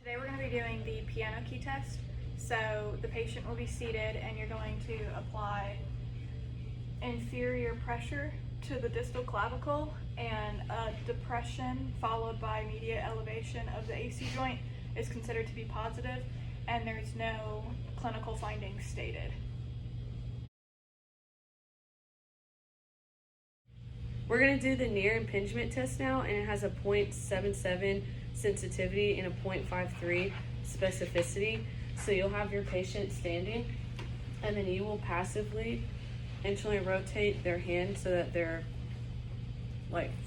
Today we're going to be doing the piano key test. So the patient will be seated and you're going to apply inferior pressure to the distal clavicle, and a depression followed by medial elevation of the AC joint is considered to be positive, and there's no clinical findings stated. We're going to do the near impingement test now, and it has a 0.77 sensitivity and a 0.53 specificity. So you'll have your patient standing, and then you will passively internally rotate their hand so that their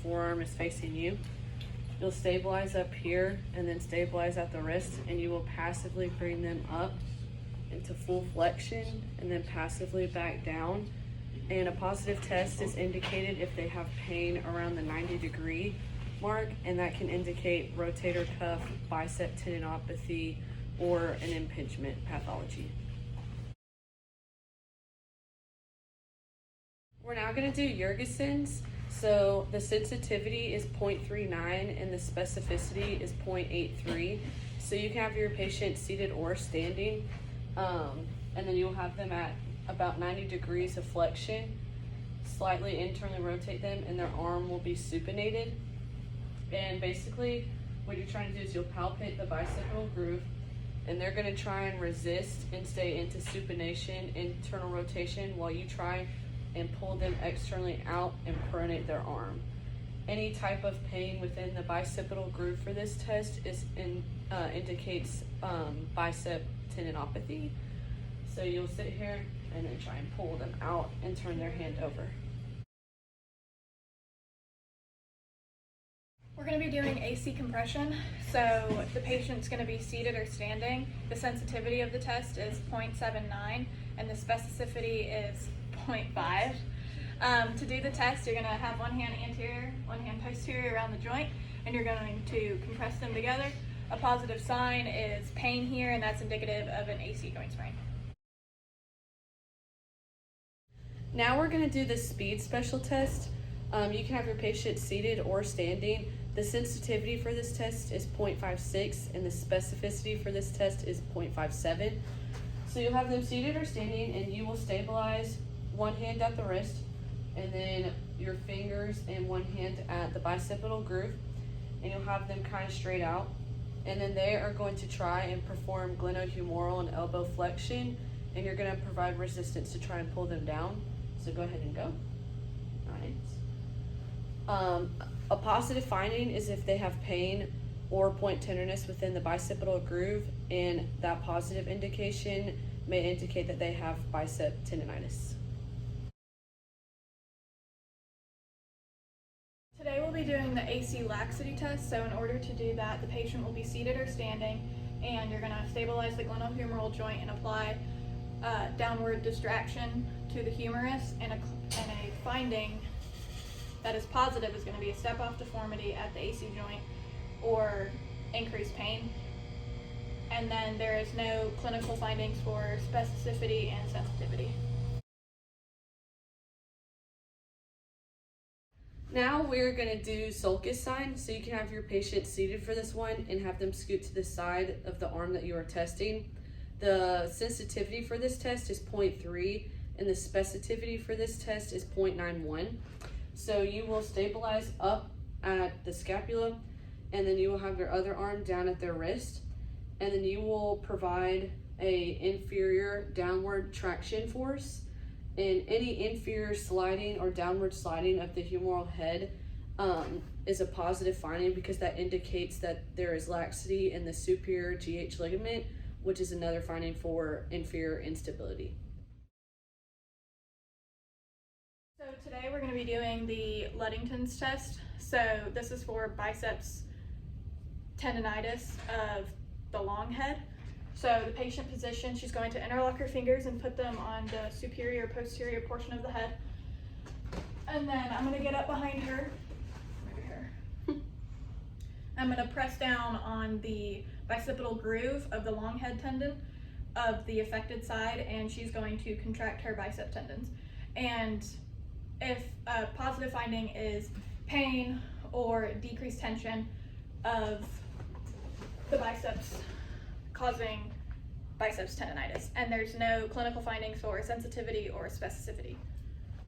forearm is facing you. You'll stabilize up here and then stabilize at the wrist, and you will passively bring them up into full flexion and then passively back down. And a positive test is indicated if they have pain around the 90-degree mark, and that can indicate rotator cuff bicep tendinopathy or an impingement pathology. We're now going to do Yergason's. So the sensitivity is 0.39 and the specificity is 0.83. So you can have your patient seated or standing, and then you'll have them at about 90 degrees of flexion. Slightly internally rotate them, and their arm will be supinated. And basically what you're trying to do is you'll palpate the bicipital groove, and they're going to try and resist and stay into supination, internal rotation, while you try and pull them externally out and pronate their arm. Any type of pain within the bicipital groove for this test indicates bicep tendinopathy. So you'll sit here and then try and pull them out and turn their hand over. We're going to be doing AC compression. So the patient's going to be seated or standing. The sensitivity of the test is 0.79 and the specificity is 0.5. To do the test, you're going to have one hand anterior, one hand posterior around the joint, and you're going to compress them together. A positive sign is pain here, and that's indicative of an AC joint sprain. Now we're going to do the speed special test. You can have your patient seated or standing. The sensitivity for this test is 0.56 and the specificity for this test is 0.57. So you'll have them seated or standing, and you will stabilize one hand at the wrist and then your fingers and one hand at the bicipital groove, and you'll have them kind of straight out. And then they are going to try and perform glenohumeral and elbow flexion, and you're going to provide resistance to try and pull them down. So go ahead and go. Nice. A positive finding is if they have pain or point tenderness within the bicipital groove, and that positive indication may indicate that they have bicep tendonitis. Today we'll be doing the AC laxity test. So in order to do that, the patient will be seated or standing, and you're going to stabilize the glenohumeral joint and apply downward distraction to the humerus, and a finding that is positive is going to be a step-off deformity at the AC joint or increased pain. And then there is no clinical findings for specificity and sensitivity. Now we're going to do sulcus sign. So you can have your patient seated for this one and have them scoot to the side of the arm that you are testing. The sensitivity for this test is 0.3 and the specificity for this test is 0.91. So you will stabilize up at the scapula, and then you will have your other arm down at their wrist, and then you will provide a inferior downward traction force. And any inferior sliding or downward sliding of the humeral head is a positive finding, because that indicates that there is laxity in the superior GH ligament, which is another finding for inferior instability. So today we're going to be doing the Ludington's test. So this is for biceps tendonitis of the long head. So the patient position, she's going to interlock her fingers and put them on the superior posterior portion of the head. And then I'm going to get up behind her. Maybe her. I'm going to press down on the bicipital groove of the long head tendon of the affected side, and she's going to contract her bicep tendons. And if a positive finding is pain or decreased tension of the biceps causing biceps tendonitis, and there's no clinical findings for sensitivity or specificity.